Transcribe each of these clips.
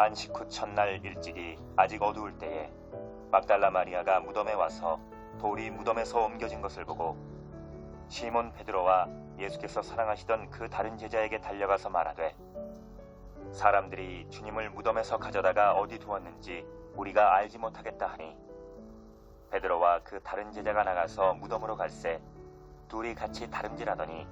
안식 후 첫날 일찍이 아직 어두울 때에 막달라 마리아가 무덤에 와서 돌이 무덤에서 옮겨진 것을 보고 시몬 베드로와 예수께서 사랑하시던 그 다른 제자에게 달려가서 말하되 사람들이 주님을 무덤에서 가져다가 어디 두었는지 우리가 알지 못하겠다 하니 베드로와 그 다른 제자가 나가서 무덤으로 갈새 둘이 같이 다름질하더니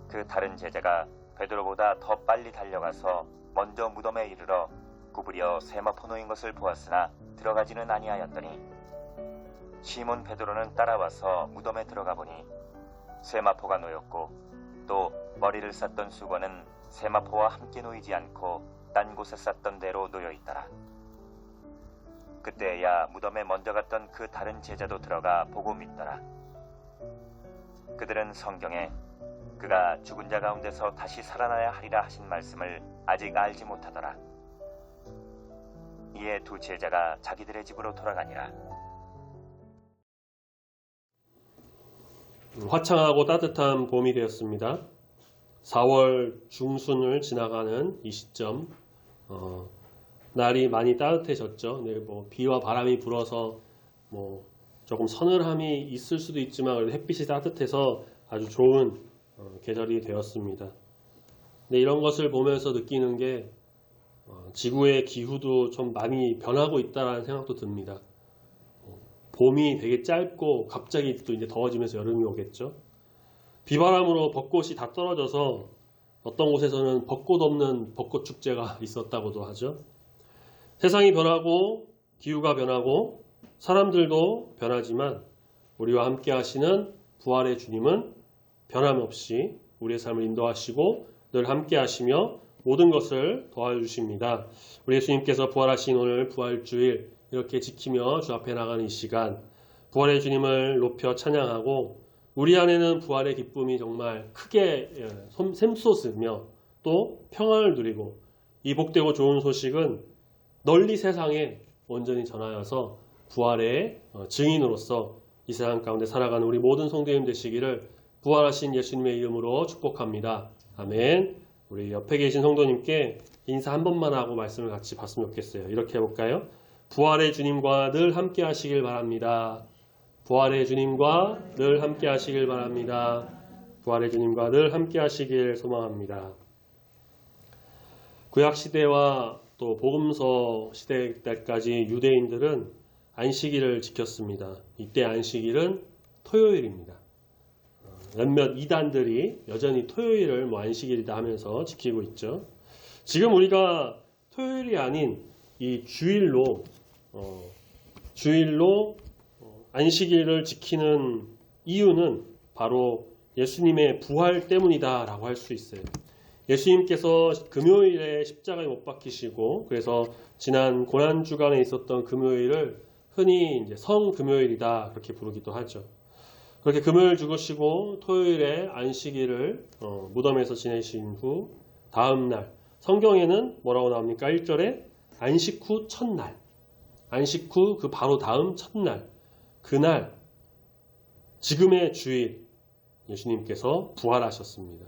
그 다른 제자가 베드로보다 더 빨리 달려가서 먼저 무덤에 이르러 구부려 세마포 놓인 것을 보았으나 들어가지는 아니하였더니 시몬 베드로는 따라와서 무덤에 들어가 보니 세마포가 놓였고 또 머리를 쌌던 수건은 세마포와 함께 놓이지 않고 딴 곳에 쌌던 대로 놓여 있더라. 그때야 무덤에 먼저 갔던 그 다른 제자도 들어가 보고 믿더라. 그들은 성경에 그가 죽은 자 가운데서 다시 살아나야 하리라 하신 말씀을 아직 알지 못하더라. 이에 두 제자가 자기들의 집으로 돌아가니라. 화창하고 따뜻한 봄이 되었습니다. 4월 중순을 지나가는 이 시점, 날이 많이 따뜻해졌죠. 네, 비와 바람이 불어서 조금 서늘함이 있을 수도 있지만 햇빛이 따뜻해서 아주 좋은 계절이 되었습니다. 네, 이런 것을 보면서 느끼는 게 지구의 기후도 좀 많이 변하고 있다는 생각도 듭니다. 봄이 되게 짧고 갑자기 또 이제 더워지면서 여름이 오겠죠. 비바람으로 벚꽃이 다 떨어져서 어떤 곳에서는 벚꽃 없는 벚꽃 축제가 있었다고도 하죠. 세상이 변하고 기후가 변하고 사람들도 변하지만 우리와 함께 하시는 부활의 주님은 변함없이 우리의 삶을 인도하시고 늘 함께 하시며 모든 것을 도와주십니다. 우리 예수님께서 부활하신 오늘 부활주일 이렇게 지키며 주 앞에 나가는 이 시간, 부활의 주님을 높여 찬양하고 우리 안에는 부활의 기쁨이 정말 크게 샘솟으며 또 평안을 누리고 이 복되고 좋은 소식은 널리 세상에 온전히 전하여서 부활의 증인으로서 이 세상 가운데 살아가는 우리 모든 성도님 되시기를 부활하신 예수님의 이름으로 축복합니다. 아멘. 우리 옆에 계신 성도님께 인사 한 번만 하고 말씀을 같이 봤으면 좋겠어요. 이렇게 해볼까요? 부활의 주님과 늘 함께 하시길 바랍니다. 부활의 주님과 늘 함께 하시길 바랍니다. 부활의 주님과 늘 함께 하시길 소망합니다. 구약시대와 또 복음서 시대 때까지 유대인들은 안식일을 지켰습니다. 이때 안식일은 토요일입니다. 몇몇 이단들이 여전히 토요일을 안식일이다 하면서 지키고 있죠. 지금 우리가 토요일이 아닌 이 주일로 안식일을 지키는 이유는 바로 예수님의 부활 때문이다라고 할 수 있어요. 예수님께서 금요일에 십자가에 못 박히시고 그래서 지난 고난주간에 있었던 금요일을 흔히 이제 성금요일이다 그렇게 부르기도 하죠. 그렇게 금요일 죽으시고 토요일에 안식일을 무덤에서 지내신 후 다음날 성경에는 뭐라고 나옵니까? 1절에 안식 후 첫날, 안식 후 그 바로 다음 첫날, 그날 지금의 주일 예수님께서 부활하셨습니다.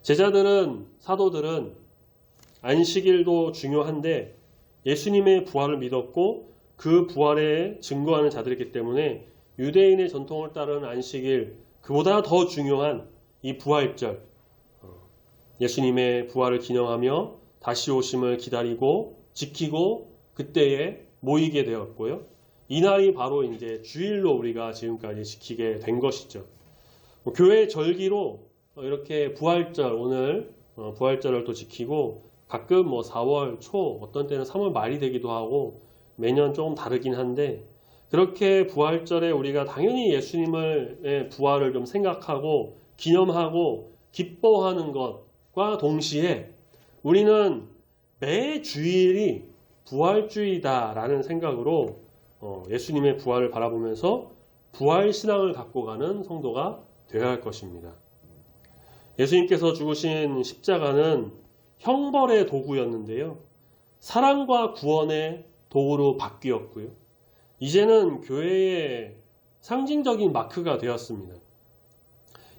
제자들은 사도들은 안식일도 중요한데 예수님의 부활을 믿었고 그 부활에 증거하는 자들이기 때문에 유대인의 전통을 따르는 안식일 그보다 더 중요한 이 부활절 예수님의 부활을 기념하며 다시 오심을 기다리고 지키고 그때에 모이게 되었고요. 이날이 바로 이제 주일로 우리가 지금까지 지키게 된 것이죠. 교회 절기로 이렇게 부활절 오늘 부활절을 또 지키고 가끔 4월 초 어떤 때는 3월 말이 되기도 하고 매년 조금 다르긴 한데 그렇게 부활절에 우리가 당연히 예수님의 부활을 좀 생각하고 기념하고 기뻐하는 것과 동시에 우리는 매 주일이 부활주의다라는 생각으로 예수님의 부활을 바라보면서 부활신앙을 갖고 가는 성도가 되어야 할 것입니다. 예수님께서 죽으신 십자가는 형벌의 도구였는데요. 사랑과 구원의 도구로 바뀌었고요. 이제는 교회의 상징적인 마크가 되었습니다.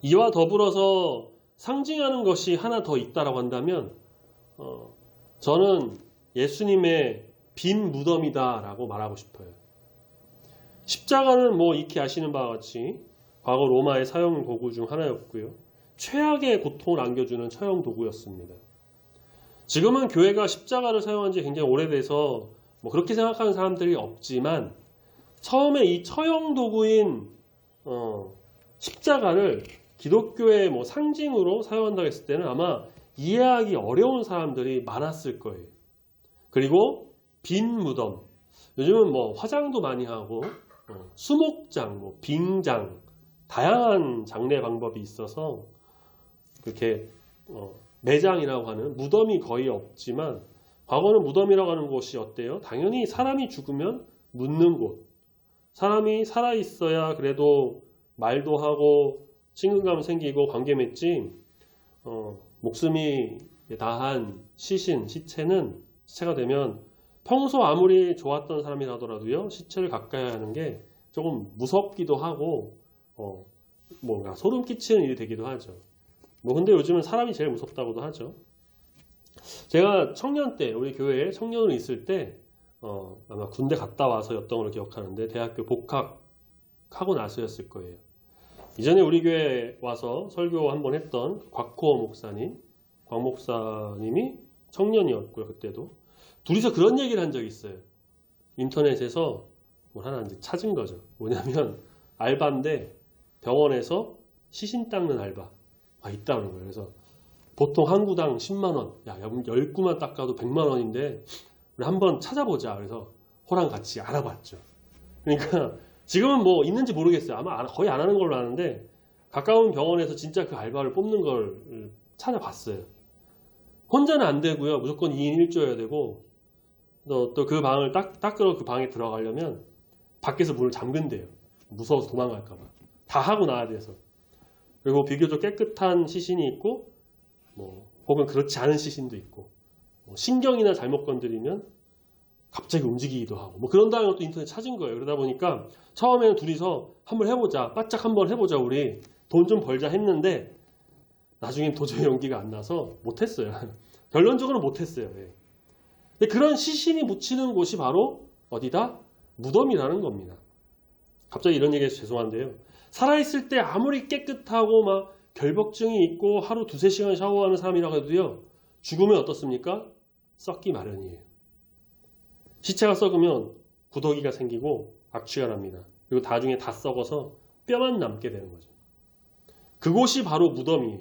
이와 더불어서 상징하는 것이 하나 더 있다라고 한다면 저는 예수님의 빈 무덤이다라고 말하고 싶어요. 십자가는 뭐 익히 아시는 바와 같이 과거 로마의 사형 도구 중 하나였고요. 최악의 고통을 안겨주는 처형 도구였습니다. 지금은 교회가 십자가를 사용한 지 굉장히 오래돼서 뭐 그렇게 생각하는 사람들이 없지만 처음에 이 처형 도구인 십자가를 기독교의 뭐 상징으로 사용한다고 했을 때는 아마 이해하기 어려운 사람들이 많았을 거예요. 그리고 빈 무덤. 요즘은 뭐 화장도 많이 하고 수목장, 뭐 빙장, 다양한 장례 방법이 있어서 그렇게 매장이라고 하는 무덤이 거의 없지만 과거는 무덤이라고 하는 곳이 어때요? 당연히 사람이 죽으면 묻는 곳. 사람이 살아있어야 그래도 말도 하고 친근감 생기고 관계 맺지 목숨이 다한 시체가 되면 평소 아무리 좋았던 사람이라더라도요 시체를 가까이 하는 게 조금 무섭기도 하고 뭔가 소름 끼치는 일이 되기도 하죠. 뭐 근데 요즘은 사람이 제일 무섭다고도 하죠. 제가 청년 때 우리 교회에 청년으로 있을 때 아마 군대 갔다 와서였던 걸로 기억하는데 대학교 복학하고 나서였을 거예요. 이전에 우리 교회에 와서 설교 한번 했던 곽호 목사님, 곽 목사님이 청년이었고요. 그때도 둘이서 그런 얘기를 한 적이 있어요. 인터넷에서 뭘 하나 이제 찾은 거죠. 뭐냐면 알바인데 병원에서 시신 닦는 알바가 있다는 거예요. 그래서 보통 한 구당 10만 원, 야 10구만 닦아도 100만 원인데 우리 한번 찾아보자. 그래서 호랑 같이 알아봤죠. 그러니까 지금은 뭐 있는지 모르겠어요. 아마 거의 안 하는 걸로 아는데 가까운 병원에서 진짜 그 알바를 뽑는 걸 찾아봤어요. 혼자는 안 되고요. 무조건 2인 1조여야 되고 또 그 방을 닦으러 그 방에 들어가려면 밖에서 문을 잠근대요. 무서워서 도망갈까 봐. 다 하고 나와야 돼서. 그리고 비교적 깨끗한 시신이 있고 뭐 혹은 그렇지 않은 시신도 있고 뭐 신경이나 잘못 건드리면 갑자기 움직이기도 하고 뭐 그런 다음에 또 인터넷 찾은 거예요. 그러다 보니까 처음에는 둘이서 한번 해보자. 바짝 한번 해보자 우리. 돈 좀 벌자 했는데 나중엔 도저히 용기가 안 나서 못했어요. 결론적으로 못했어요. 예. 근데 그런 시신이 묻히는 곳이 바로 어디다? 무덤이라는 겁니다. 갑자기 이런 얘기해서 죄송한데요. 살아있을 때 아무리 깨끗하고 막 결벽증이 있고 하루 2-3시간 샤워하는 사람이라고 해도요. 죽으면 어떻습니까? 썩기 마련이에요. 시체가 썩으면 구더기가 생기고 악취가 납니다. 그리고 나중에 다 썩어서 뼈만 남게 되는 거죠. 그곳이 바로 무덤이에요.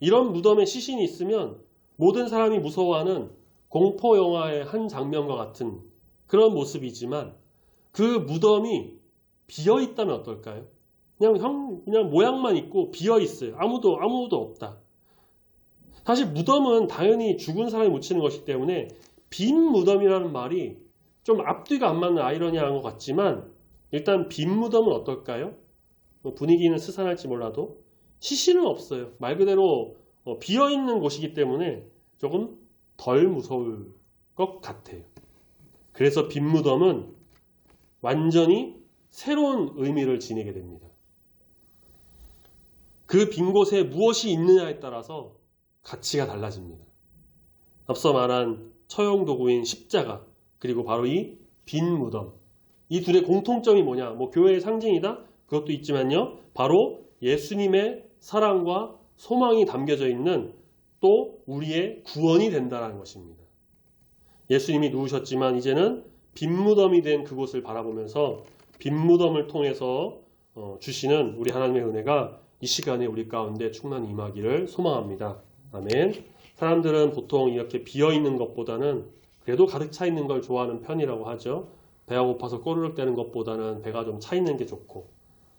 이런 무덤에 시신이 있으면 모든 사람이 무서워하는 공포 영화의 한 장면과 같은 그런 모습이지만 그 무덤이 비어 있다면 어떨까요? 그냥 모양만 있고 비어 있어요. 아무도 없다. 사실 무덤은 당연히 죽은 사람이 묻히는 것이기 때문에 빈 무덤이라는 말이 좀 앞뒤가 안 맞는 아이러니한 것 같지만 일단 빈 무덤은 어떨까요? 분위기는 스산할지 몰라도 시신은 없어요. 말 그대로 비어있는 곳이기 때문에 조금 덜 무서울 것 같아요. 그래서 빈 무덤은 완전히 새로운 의미를 지니게 됩니다. 그 빈 곳에 무엇이 있느냐에 따라서 가치가 달라집니다. 앞서 말한 처형 도구인 십자가 그리고 바로 이 빈 무덤 이 둘의 공통점이 뭐냐? 뭐 교회의 상징이다? 그것도 있지만요. 바로 예수님의 사랑과 소망이 담겨져 있는 또 우리의 구원이 된다는 것입니다. 예수님이 누우셨지만 이제는 빈 무덤이 된 그곳을 바라보면서 빈 무덤을 통해서 주시는 우리 하나님의 은혜가 이 시간에 우리 가운데 충만히 임하기를 소망합니다. 아멘. 사람들은 보통 이렇게 비어있는 것보다는 그래도 가득 차 있는 걸 좋아하는 편이라고 하죠. 배가 고파서 꼬르륵 대는 것보다는 배가 좀 차 있는 게 좋고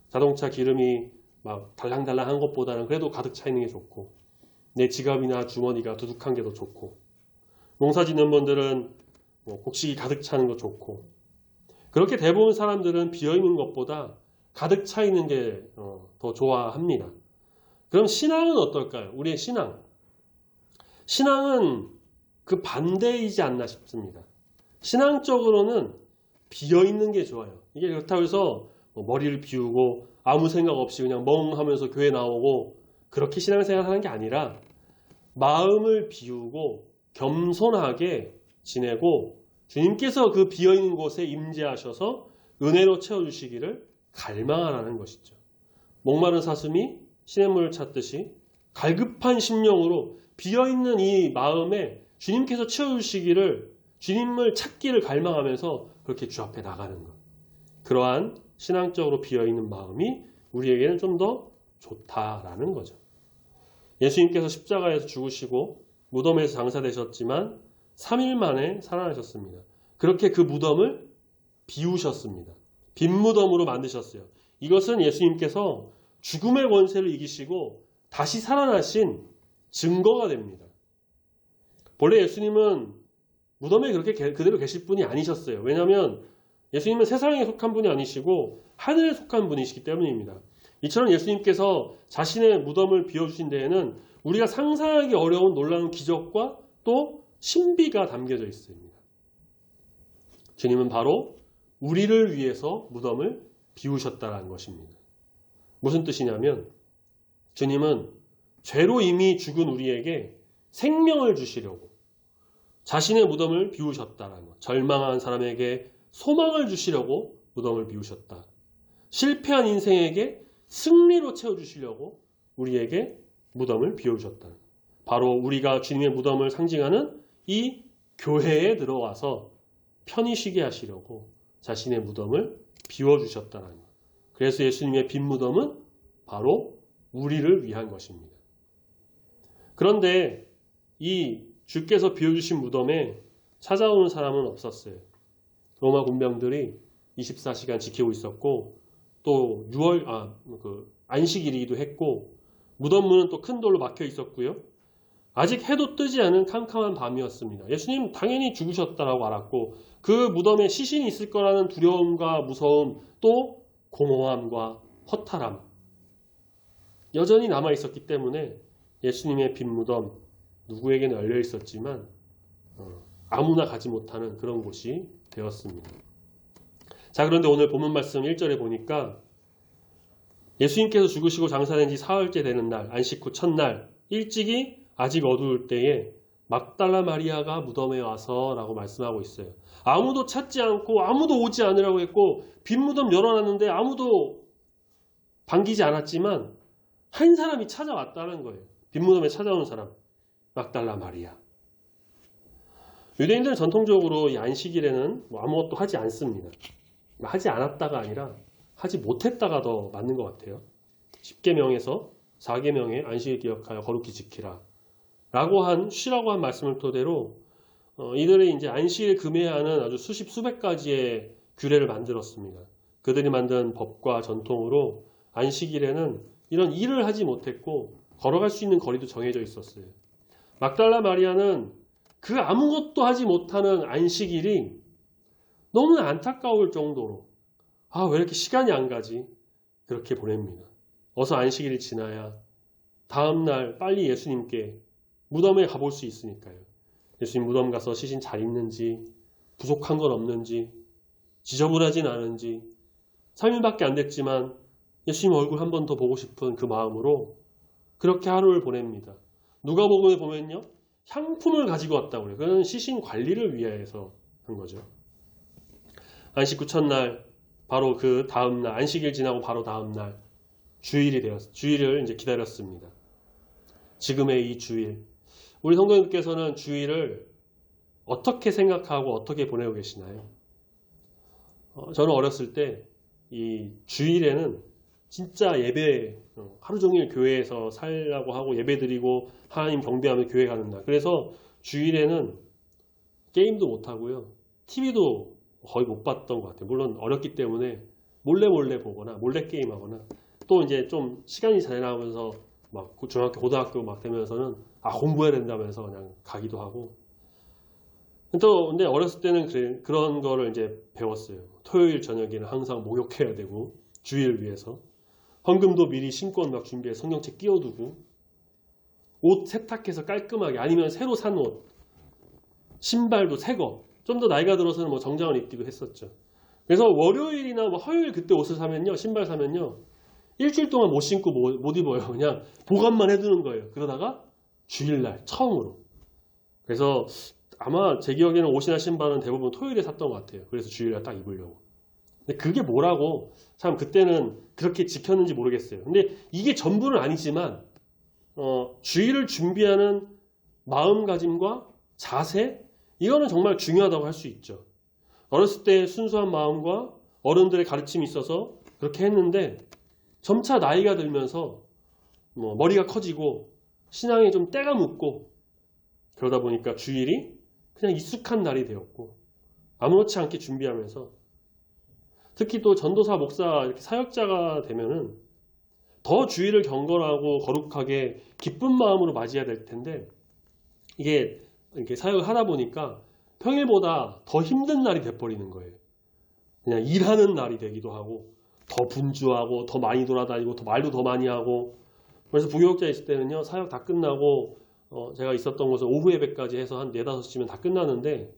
자동차 기름이 막 달랑달랑한 것보다는 그래도 가득 차 있는 게 좋고 내 지갑이나 주머니가 두둑한 게 더 좋고 농사 짓는 분들은 곡식이 가득 차는 거 좋고 그렇게 대부분 사람들은 비어있는 것보다 가득 차 있는 게 더 좋아합니다. 그럼 신앙은 어떨까요? 우리의 신앙은 그 반대이지 않나 싶습니다. 신앙적으로는 비어있는 게 좋아요. 이게 그렇다고 해서 머리를 비우고 아무 생각 없이 그냥 멍하면서 교회 나오고 그렇게 신앙생활 하는 게 아니라 마음을 비우고 겸손하게 지내고 주님께서 그 비어있는 곳에 임재하셔서 은혜로 채워주시기를 갈망하라는 것이죠. 목마른 사슴이 시냇물을 찾듯이 갈급한 심령으로 비어있는 이 마음에 주님께서 채워주시기를, 주님을 찾기를 갈망하면서 그렇게 주 앞에 나가는 것. 그러한 신앙적으로 비어있는 마음이 우리에게는 좀 더 좋다라는 거죠. 예수님께서 십자가에서 죽으시고 무덤에서 장사되셨지만 3일 만에 살아나셨습니다. 그렇게 그 무덤을 비우셨습니다. 빈 무덤으로 만드셨어요. 이것은 예수님께서 죽음의 권세를 이기시고 다시 살아나신 증거가 됩니다. 본래 예수님은 무덤에 그렇게 그대로 계실 분이 아니셨어요. 왜냐하면 예수님은 세상에 속한 분이 아니시고 하늘에 속한 분이시기 때문입니다. 이처럼 예수님께서 자신의 무덤을 비워주신 데에는 우리가 상상하기 어려운 놀라운 기적과 또 신비가 담겨져 있습니다. 주님은 바로 우리를 위해서 무덤을 비우셨다는 것입니다. 무슨 뜻이냐면 주님은 죄로 이미 죽은 우리에게 생명을 주시려고 자신의 무덤을 비우셨다는 것. 절망한 사람에게 소망을 주시려고 무덤을 비우셨다. 실패한 인생에게 승리로 채워주시려고 우리에게 무덤을 비워주셨다. 바로 우리가 주님의 무덤을 상징하는 이 교회에 들어와서 편히 쉬게 하시려고 자신의 무덤을 비워주셨다는 것. 그래서 예수님의 빈 무덤은 바로 우리를 위한 것입니다. 그런데 이 주께서 비워주신 무덤에 찾아오는 사람은 없었어요. 로마 군병들이 24시간 지키고 있었고 또 안식일이기도 했고 무덤 문은 또 큰 돌로 막혀 있었고요. 아직 해도 뜨지 않은 캄캄한 밤이었습니다. 예수님 당연히 죽으셨다라고 알았고 그 무덤에 시신이 있을 거라는 두려움과 무서움 또 공허함과 허탈함 여전히 남아 있었기 때문에 예수님의 빈 무덤 누구에게는 열려 있었지만 아무나 가지 못하는 그런 곳이 되었습니다. 자, 그런데 오늘 본문 말씀 1절에 보니까 예수님께서 죽으시고 장사된 지 사흘째 되는 날, 안식 후 첫날, 일찍이 아직 어두울 때에 막달라 마리아가 무덤에 와서 라고 말씀하고 있어요. 아무도 찾지 않고 아무도 오지 않으라고 했고 빈 무덤 열어놨는데 아무도 반기지 않았지만 한 사람이 찾아왔다는 거예요. 빈 무덤에 찾아오는 사람, 막달라 마리아. 유대인들은 전통적으로 이 안식일에는 아무것도 하지 않습니다. 하지 않았다가 아니라 하지 못했다가 더 맞는 것 같아요. 10계명에서 4계명에 안식일 기억하여 거룩히 지키라 라고 쉬라고 한 말씀을 토대로 이들의 이제 안식일 금해하는 아주 수백 가지의 규례를 만들었습니다. 그들이 만든 법과 전통으로 안식일에는 이런 일을 하지 못했고 걸어갈 수 있는 거리도 정해져 있었어요. 막달라 마리아는 그 아무것도 하지 못하는 안식일이 너무나 안타까울 정도로 왜 이렇게 시간이 안 가지? 그렇게 보냅니다. 어서 안식일이 지나야 다음날 빨리 예수님께 무덤에 가볼 수 있으니까요. 예수님 무덤 가서 시신 잘 있는지 부족한 건 없는지 지저분하진 않은지 3일밖에 안 됐지만 예수님 얼굴 한 번 더 보고 싶은 그 마음으로 그렇게 하루를 보냅니다. 누가복음에 보면요. 향품을 가지고 왔다고 그래요. 그건 시신 관리를 위해서 한 거죠. 안식 후 첫날 바로 그 다음날 안식일 지나고 바로 다음날 주일을 이제 기다렸습니다. 지금의 이 주일 우리 성도님께서는 주일을 어떻게 생각하고 어떻게 보내고 계시나요? 저는 어렸을 때 이 주일에는 진짜 예배 하루 종일 교회에서 살라고 하고 예배 드리고 하나님 경배하며 교회 가는 날. 그래서 주일에는 게임도 못 하고요. TV도 거의 못 봤던 것 같아요. 물론 어렸기 때문에 몰래 보거나 몰래 게임하거나 또 이제 좀 시간이 지나면서 막 중학교 고등학교 막 되면서는 공부해야 된다면서 그냥 가기도 하고. 근데 어렸을 때는 그런 거를 이제 배웠어요. 토요일 저녁에는 항상 목욕해야 되고 주일을 위해서 헌금도 미리 신권 막 준비해서 성경책 끼워두고 옷 세탁해서 깔끔하게 아니면 새로 산 옷 신발도 새거 좀 더 나이가 들어서는 뭐 정장을 입기도 했었죠. 그래서 월요일이나 뭐 화요일 그때 옷을 사면요 신발 사면요 일주일 동안 못 신고 못 입어요. 그냥 보관만 해두는 거예요. 그러다가 주일날 처음으로. 그래서 아마 제 기억에는 옷이나 신발은 대부분 토요일에 샀던 것 같아요. 그래서 주일에 딱 입으려고. 근데 그게 뭐라고 참 그때는 그렇게 지켰는지 모르겠어요. 근데 이게 전부는 아니지만 주일을 준비하는 마음가짐과 자세, 이거는 정말 중요하다고 할 수 있죠. 어렸을 때 순수한 마음과 어른들의 가르침이 있어서 그렇게 했는데 점차 나이가 들면서 머리가 커지고 신앙에 좀 때가 묻고 그러다 보니까 주일이 그냥 익숙한 날이 되었고 아무렇지 않게 준비하면서 특히 또 전도사, 목사, 이렇게 사역자가 되면은 더 주일을 경건하고 거룩하게 기쁜 마음으로 맞이해야 될 텐데 이게 이렇게 사역을 하다 보니까 평일보다 더 힘든 날이 돼버리는 거예요. 그냥 일하는 날이 되기도 하고 더 분주하고 더 많이 돌아다니고 더 말도 더 많이 하고 그래서 부교육자 있을 때는요 사역 다 끝나고 제가 있었던 곳은 오후 예배까지 해서 한 4, 5시면 다 끝나는데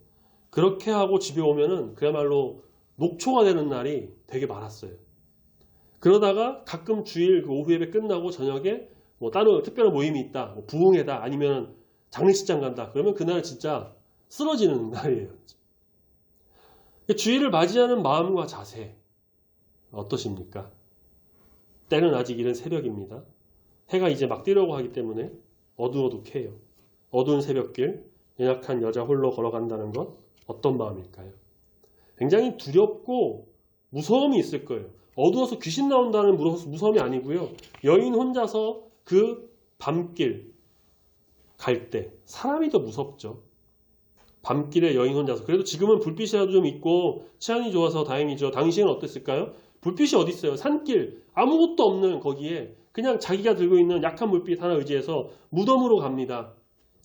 그렇게 하고 집에 오면은 그야말로 녹초가 되는 날이 되게 많았어요. 그러다가 가끔 주일 그 오후 예배 끝나고 저녁에 뭐 따로 특별한 모임이 있다, 뭐 부흥회다, 아니면 장례식장 간다. 그러면 그날 진짜 쓰러지는 날이에요. 주일을 맞이하는 마음과 자세 어떠십니까? 때는 아직 이른 새벽입니다. 해가 이제 막 뜨려고 하기 때문에 어두어둑해요. 어두운 새벽길, 연약한 여자 홀로 걸어간다는 것 어떤 마음일까요? 굉장히 두렵고 무서움이 있을 거예요. 어두워서 귀신 나온다는 무서움이 아니고요. 여인 혼자서 그 밤길 갈 때 사람이 더 무섭죠. 밤길에 여인 혼자서. 그래도 지금은 불빛이라도 좀 있고 치안이 좋아서 다행이죠. 당시에는 어땠을까요? 불빛이 어디 있어요? 산길 아무것도 없는 거기에 그냥 자기가 들고 있는 약한 불빛 하나 의지해서 무덤으로 갑니다.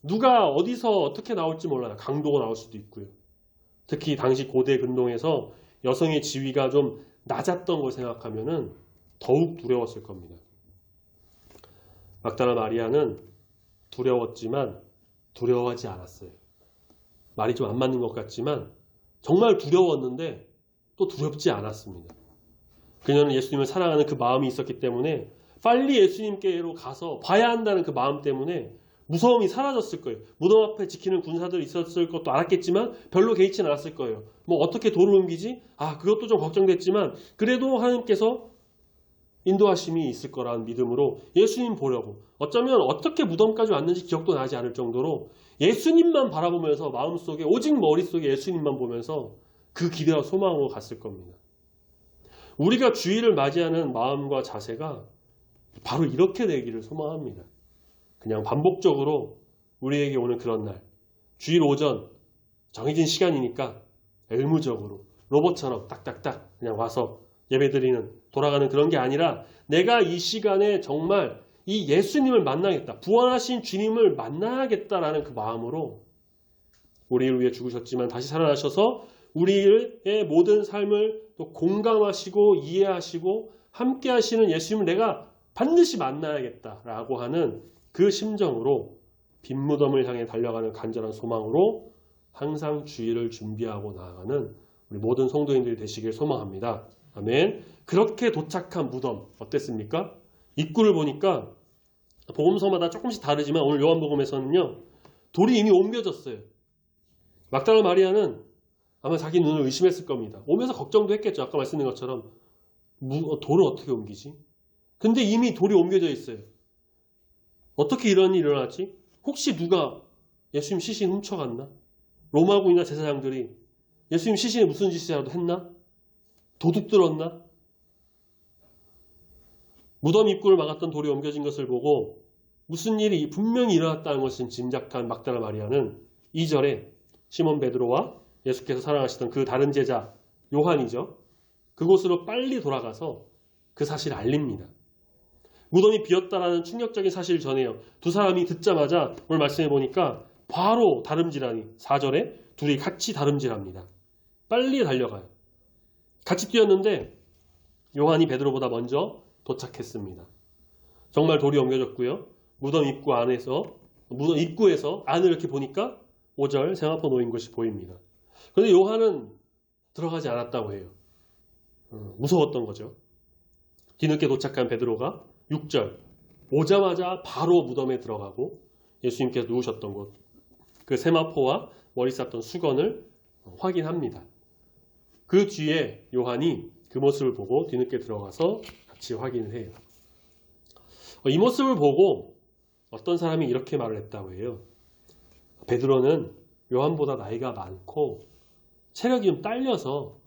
누가 어디서 어떻게 나올지 몰라요. 강도가 나올 수도 있고요. 특히 당시 고대 근동에서 여성의 지위가 좀 낮았던 걸 생각하면은 더욱 두려웠을 겁니다. 막달라 마리아는 두려웠지만 두려워하지 않았어요. 말이 좀 안 맞는 것 같지만 정말 두려웠는데 또 두렵지 않았습니다. 그녀는 예수님을 사랑하는 그 마음이 있었기 때문에 빨리 예수님께로 가서 봐야 한다는 그 마음 때문에 무서움이 사라졌을 거예요. 무덤 앞에 지키는 군사들이 있었을 것도 알았겠지만 별로 개의치는 않았을 거예요. 뭐 어떻게 돌을 옮기지? 그것도 좀 걱정됐지만 그래도 하나님께서 인도하심이 있을 거라는 믿음으로 예수님 보려고 어쩌면 어떻게 무덤까지 왔는지 기억도 나지 않을 정도로 예수님만 바라보면서 마음속에 오직 머릿속에 예수님만 보면서 그 기대와 소망으로 갔을 겁니다. 우리가 주일을 맞이하는 마음과 자세가 바로 이렇게 되기를 소망합니다. 그냥 반복적으로 우리에게 오는 그런 날 주일 오전 정해진 시간이니까 의무적으로 로봇처럼 딱딱딱 그냥 와서 예배드리는 돌아가는 그런 게 아니라 내가 이 시간에 정말 이 예수님을 만나겠다. 부활하신 주님을 만나야겠다라는 그 마음으로 우리를 위해 죽으셨지만 다시 살아나셔서 우리의 모든 삶을 또 공감하시고 이해하시고 함께 하시는 예수님을 내가 반드시 만나야겠다라고 하는 그 심정으로 빈무덤을 향해 달려가는 간절한 소망으로 항상 주일을 준비하고 나아가는 우리 모든 성도인들이 되시길 소망합니다. 아멘. 그렇게 도착한 무덤 어땠습니까? 입구를 보니까 복음서마다 조금씩 다르지만 오늘 요한복음에서는요. 돌이 이미 옮겨졌어요. 막달라 마리아는 아마 자기 눈을 의심했을 겁니다. 오면서 걱정도 했겠죠. 아까 말씀드린 것처럼 돌을 어떻게 옮기지? 근데 이미 돌이 옮겨져 있어요. 어떻게 이런 일이 일어났지? 혹시 누가 예수님 시신 훔쳐갔나? 로마군이나 제사장들이 예수님 시신에 무슨 짓이라도 했나? 도둑 들었나? 무덤 입구를 막았던 돌이 옮겨진 것을 보고 무슨 일이 분명히 일어났다는 것을 짐작한 막달라 마리아는 2절에 시몬 베드로와 예수께서 사랑하시던 그 다른 제자 요한이죠. 그곳으로 빨리 돌아가서 그 사실을 알립니다. 무덤이 비었다라는 충격적인 사실을 전해요. 두 사람이 듣자마자 오늘 말씀해 보니까 바로 다름질하니 4절에 둘이 같이 다름질합니다. 빨리 달려가요. 같이 뛰었는데 요한이 베드로보다 먼저 도착했습니다. 정말 돌이 옮겨졌고요. 무덤 입구에서 안을 이렇게 보니까 5절 세마포 놓인 것이 보입니다. 그런데 요한은 들어가지 않았다고 해요. 무서웠던 거죠. 뒤늦게 도착한 베드로가 6절 오자마자 바로 무덤에 들어가고 예수님께서 누우셨던 곳 그 세마포와 머리 쌌던 수건을 확인합니다. 그 뒤에 요한이 그 모습을 보고 뒤늦게 들어가서 같이 확인을 해요. 이 모습을 보고 어떤 사람이 이렇게 말을 했다고 해요. 베드로는 요한보다 나이가 많고 체력이 좀 딸려서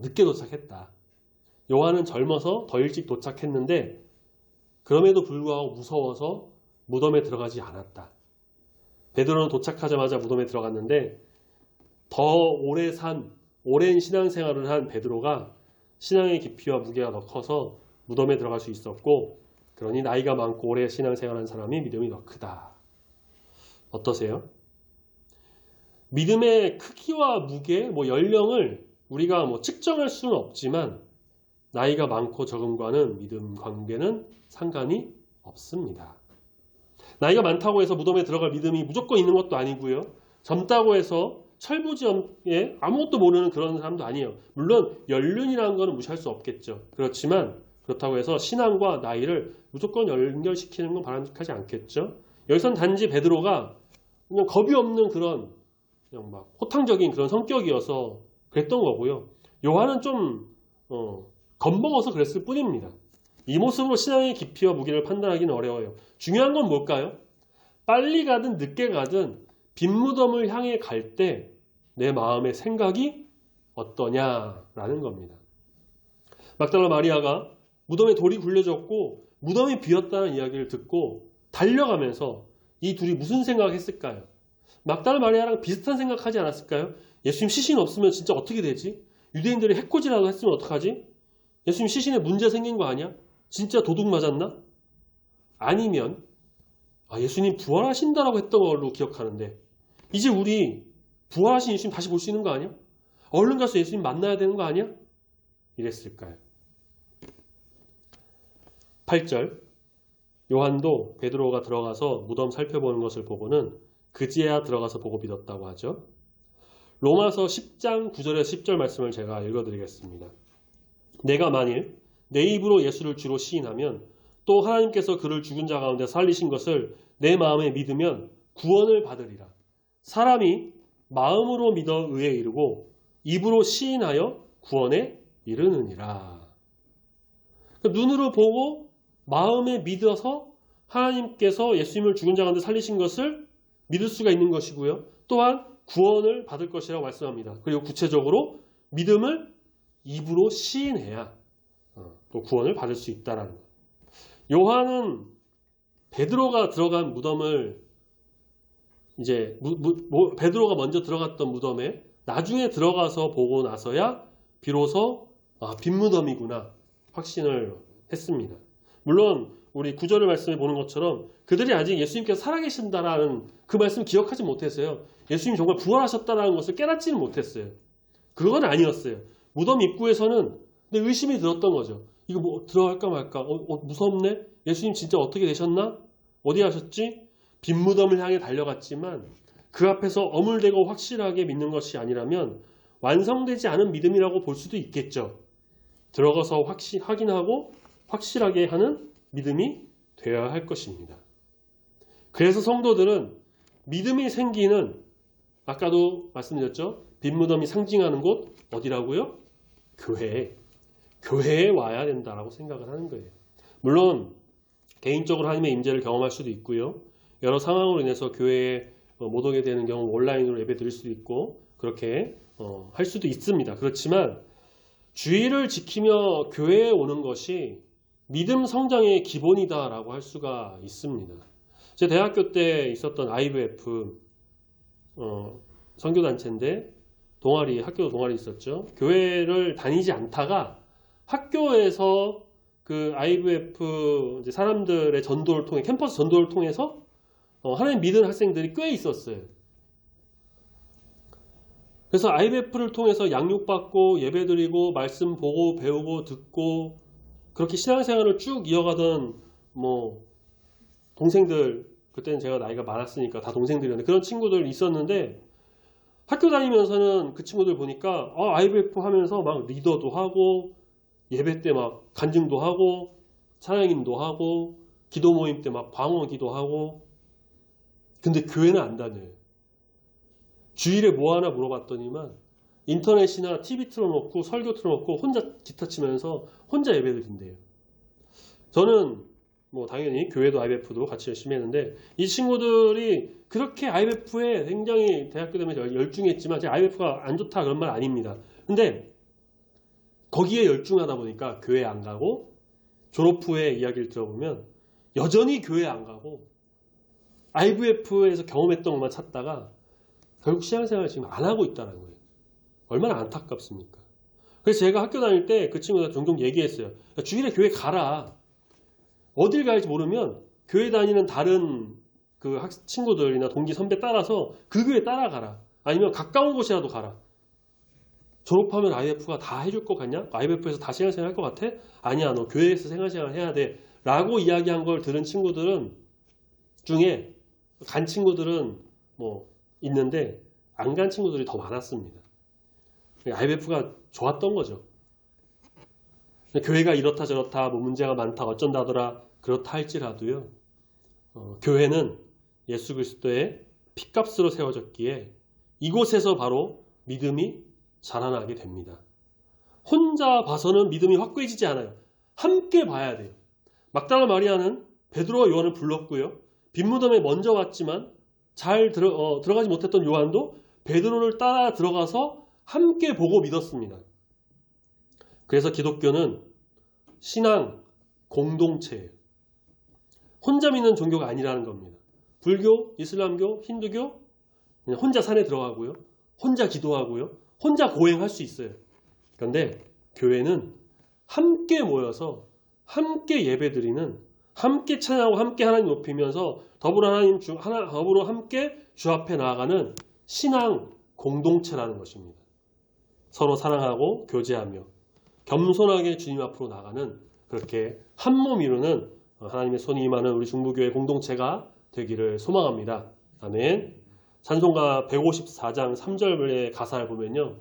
늦게 도착했다. 요한은 젊어서 더 일찍 도착했는데 그럼에도 불구하고 무서워서 무덤에 들어가지 않았다. 베드로는 도착하자마자 무덤에 들어갔는데 더 오랜 신앙생활을 한 베드로가 신앙의 깊이와 무게가 더 커서 무덤에 들어갈 수 있었고, 그러니 나이가 많고 오래 신앙생활한 사람이 믿음이 더 크다. 어떠세요? 믿음의 크기와 무게, 연령을 우리가 측정할 수는 없지만 나이가 많고 적음과는 믿음 관계는 상관이 없습니다. 나이가 많다고 해서 무덤에 들어갈 믿음이 무조건 있는 것도 아니고요. 젊다고 해서 철부지엄에 아무것도 모르는 그런 사람도 아니에요. 물론 연륜이라는 거는 무시할 수 없겠죠. 그렇지만 그렇다고 해서 신앙과 나이를 무조건 연결시키는 건 바람직하지 않겠죠. 여기선 단지 베드로가 그냥 겁이 없는 그런 그냥 막 호탕적인 그런 성격이어서 그랬던 거고요. 요한은 좀 겁먹어서 그랬을 뿐입니다. 이 모습으로 신앙의 깊이와 무게를 판단하기는 어려워요. 중요한 건 뭘까요? 빨리 가든 늦게 가든 빈 무덤을 향해 갈 때 내 마음의 생각이 어떠냐라는 겁니다. 막달라 마리아가 무덤에 돌이 굴려졌고 무덤이 비었다는 이야기를 듣고 달려가면서 이 둘이 무슨 생각했을까요? 막달라 마리아랑 비슷한 생각하지 않았을까요? 예수님 시신 없으면 진짜 어떻게 되지? 유대인들이 해코지라도 했으면 어떡하지? 예수님 시신에 문제 생긴 거 아니야? 진짜 도둑 맞았나? 아니면 예수님 부활하신다라고 했던 걸로 기억하는데 이제 우리 부활하신 예수님 다시 볼 수 있는 거 아니야? 얼른 가서 예수님 만나야 되는 거 아니야? 이랬을까요? 8절 요한도 베드로가 들어가서 무덤 살펴보는 것을 보고는 그제야 들어가서 보고 믿었다고 하죠. 로마서 10장 9절에서 10절 말씀을 제가 읽어드리겠습니다. 내가 만일 내 입으로 예수를 주로 시인하면 또 하나님께서 그를 죽은 자 가운데 살리신 것을 내 마음에 믿으면 구원을 받으리라. 사람이 마음으로 믿어 의에 이르고 입으로 시인하여 구원에 이르느니라. 눈으로 보고 마음에 믿어서 하나님께서 예수님을 죽은 자 가운데 살리신 것을 믿을 수가 있는 것이고요. 또한 구원을 받을 것이라고 말씀합니다. 그리고 구체적으로 믿음을 입으로 시인해야 또 구원을 받을 수 있다라는 것. 요한은 베드로가 들어간 무덤을 이제 베드로가 먼저 들어갔던 무덤에 나중에 들어가서 보고 나서야 비로소 빈 무덤이구나 확신을 했습니다. 물론 우리 9절의 말씀에 보는 것처럼 그들이 아직 예수님께서 살아계신다라는 그 말씀을 기억하지 못했어요. 예수님이 정말 부활하셨다는 것을 깨닫지는 못했어요. 그건 아니었어요. 무덤 입구에서는 근데 의심이 들었던 거죠. 이거 들어갈까 말까? 무섭네? 예수님 진짜 어떻게 되셨나? 어디 가셨지? 빈 무덤을 향해 달려갔지만 그 앞에서 어물대고 확실하게 믿는 것이 아니라면 완성되지 않은 믿음이라고 볼 수도 있겠죠. 들어가서 확인하고 확실하게 하는 믿음이 되어야 할 것입니다. 그래서 성도들은 믿음이 생기는 아까도 말씀드렸죠. 빈 무덤이 상징하는 곳 어디라고요? 교회에 와야 된다라고 생각을 하는 거예요. 물론 개인적으로 하나님의 임재를 경험할 수도 있고요. 여러 상황으로 인해서 교회에 못 오게 되는 경우 온라인으로 예배 드릴 수도 있고 그렇게 할 수도 있습니다. 그렇지만 주의를 지키며 교회에 오는 것이 믿음 성장의 기본이다라고 할 수가 있습니다. 제 대학교 때 있었던 IVF 선교단체인데 학교 동아리 있었죠. 교회를 다니지 않다가 학교에서 그 IVF 사람들의 전도를 통해 캠퍼스 전도를 통해서 하나님 믿은 학생들이 꽤 있었어요. 그래서 IVF를 통해서 양육받고 예배드리고 말씀 보고 배우고 듣고 그렇게 신앙생활을 쭉 이어가던 동생들, 그때는 제가 나이가 많았으니까 다 동생들이었는데 그런 친구들 있었는데 학교 다니면서는 그 친구들 보니까 IVF 하면서 막 리더도 하고 예배 때 막 간증도 하고 찬양인도 하고 기도 모임 때 막 방언 기도하고 근데 교회는 안 다녀요. 주일에 뭐 하나 물어봤더니만 인터넷이나 TV 틀어놓고 설교 틀어놓고 혼자 기타 치면서 혼자 예배드린대요. 저는 뭐 당연히 교회도 IBF도 같이 열심히 했는데 이 친구들이 그렇게 IBF에 굉장히 대학교 되면서 열중했지만 제가 IBF가 안 좋다 그런 말 아닙니다. 근데 거기에 열중하다 보니까 교회 안 가고 졸업 후에 이야기를 들어보면 여전히 교회 안 가고 IBF에서 경험했던 것만 찾다가 결국 신앙생활을 지금 안 하고 있다는 거예요. 얼마나 안타깝습니까? 그래서 제가 학교 다닐 때 그 친구가 종종 얘기했어요. 주일에 교회 가라. 어딜 갈지 모르면 교회 다니는 다른 그 친구들이나 동기 선배 따라서 그 교회 따라가라. 아니면 가까운 곳이라도 가라. 졸업하면 IBF가 다 해줄 것 같냐? IBF에서 다 신앙생활 할 것 같아? 아니야, 너 교회에서 생활생활 해야 돼. 라고 이야기한 걸 들은 친구들은 중에 간 친구들은 뭐 있는데 안 간 친구들이 더 많았습니다. IBF가 좋았던 거죠. 교회가 이렇다 저렇다 뭐 문제가 많다 어쩐다 하더라 그렇다 할지라도요. 교회는 예수 그리스도의 피값으로 세워졌기에 이곳에서 바로 믿음이 자라나게 됩니다. 혼자 봐서는 믿음이 확고해지지 않아요. 함께 봐야 돼요. 막달라 마리아는 베드로와 요한을 불렀고요. 빈무덤에 먼저 왔지만 잘 들어가지 못했던 요한도 베드로를 따라 들어가서 함께 보고 믿었습니다. 그래서 기독교는 신앙 공동체예요. 혼자 믿는 종교가 아니라는 겁니다. 불교, 이슬람교, 힌두교 그냥 혼자 산에 들어가고요. 혼자 기도하고요. 혼자 고행할 수 있어요. 그런데 교회는 함께 모여서 함께 예배드리는 함께 찬양하고 함께 하나님 높이면서 더불어 함께 주 앞에 나아가는 신앙 공동체라는 것입니다. 서로 사랑하고 교제하며 겸손하게 주님 앞으로 나가는 그렇게 한 몸 이루는 하나님의 손이 임하는 우리 중부교회 공동체가 되기를 소망합니다. 아멘. 찬송가 154장 3절의 가사를 보면요.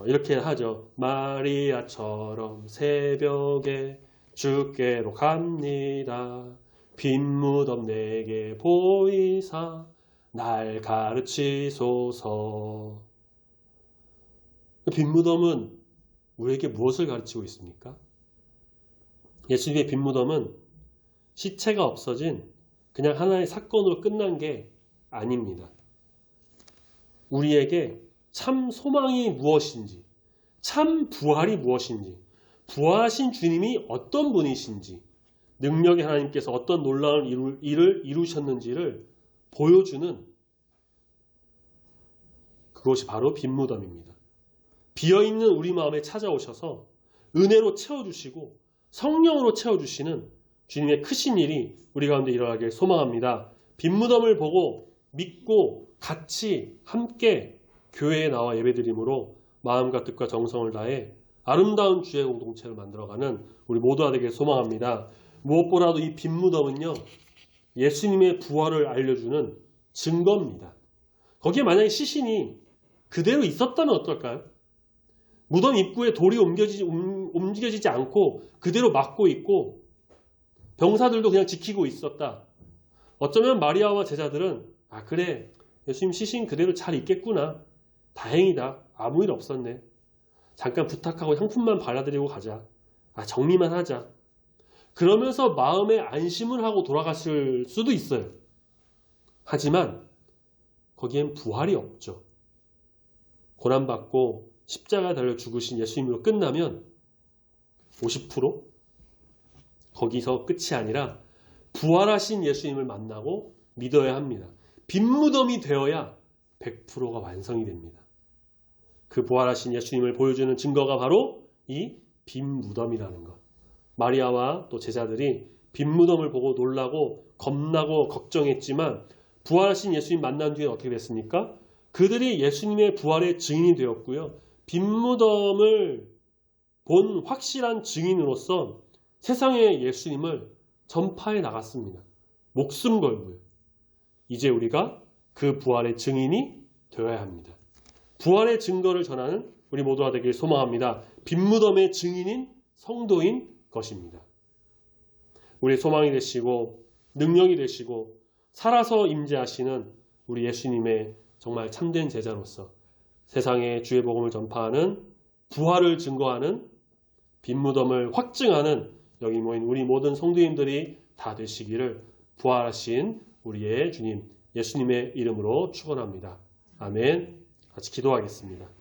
이렇게 하죠. 마리아처럼 새벽에 주께로 갑니다. 빈 무덤 내게 보이사 날 가르치소서. 빈 무덤은 우리에게 무엇을 가르치고 있습니까? 예수님의 빈 무덤은 시체가 없어진 그냥 하나의 사건으로 끝난 게 아닙니다. 우리에게 참 소망이 무엇인지, 참 부활이 무엇인지, 부활하신 주님이 어떤 분이신지, 능력의 하나님께서 어떤 놀라운 일을 이루셨는지를 보여주는 그것이 바로 빈 무덤입니다. 비어있는 우리 마음에 찾아오셔서 은혜로 채워주시고 성령으로 채워주시는 주님의 크신 일이 우리 가운데 일어나길 소망합니다. 빈 무덤을 보고 믿고 같이 함께 교회에 나와 예배드림으로 마음과 뜻과 정성을 다해 아름다운 주의 공동체를 만들어가는 우리 모두가 되길 소망합니다. 무엇보다도 이 빈 무덤은요, 예수님의 부활을 알려주는 증거입니다. 거기에 만약에 시신이 그대로 있었다면 어떨까요? 무덤 입구에 돌이 움직여지지 않고 그대로 막고 있고 병사들도 그냥 지키고 있었다. 어쩌면 마리아와 제자들은 그래, 예수님 시신 그대로 잘 있겠구나. 다행이다. 아무 일 없었네. 잠깐 부탁하고 향품만 발라드리고 가자. 정리만 하자. 그러면서 마음에 안심을 하고 돌아갔을 수도 있어요. 하지만 거기엔 부활이 없죠. 고난받고 십자가 달려 죽으신 예수님으로 끝나면 50% 거기서 끝이 아니라 부활하신 예수님을 만나고 믿어야 합니다. 빈 무덤이 되어야 100%가 완성이 됩니다. 그 부활하신 예수님을 보여주는 증거가 바로 이 빈 무덤이라는 것. 마리아와 또 제자들이 빈 무덤을 보고 놀라고 겁나고 걱정했지만 부활하신 예수님 만난 뒤에 어떻게 됐습니까? 그들이 예수님의 부활의 증인이 되었고요. 빈 무덤을 본 확실한 증인으로서 세상에 예수님을 전파해 나갔습니다. 목숨 걸고요. 이제 우리가 그 부활의 증인이 되어야 합니다. 부활의 증거를 전하는 우리 모두가 되길 소망합니다. 빈 무덤의 증인인 성도인 것입니다. 우리의 소망이 되시고 능력이 되시고 살아서 임재하시는 우리 예수님의 정말 참된 제자로서 세상에 주의 복음을 전파하는 부활을 증거하는 빈 무덤을 확증하는 여기 모인 우리 모든 성도님들이 다 되시기를 부활하신 우리의 주님 예수님의 이름으로 축원합니다. 아멘. 같이 기도하겠습니다.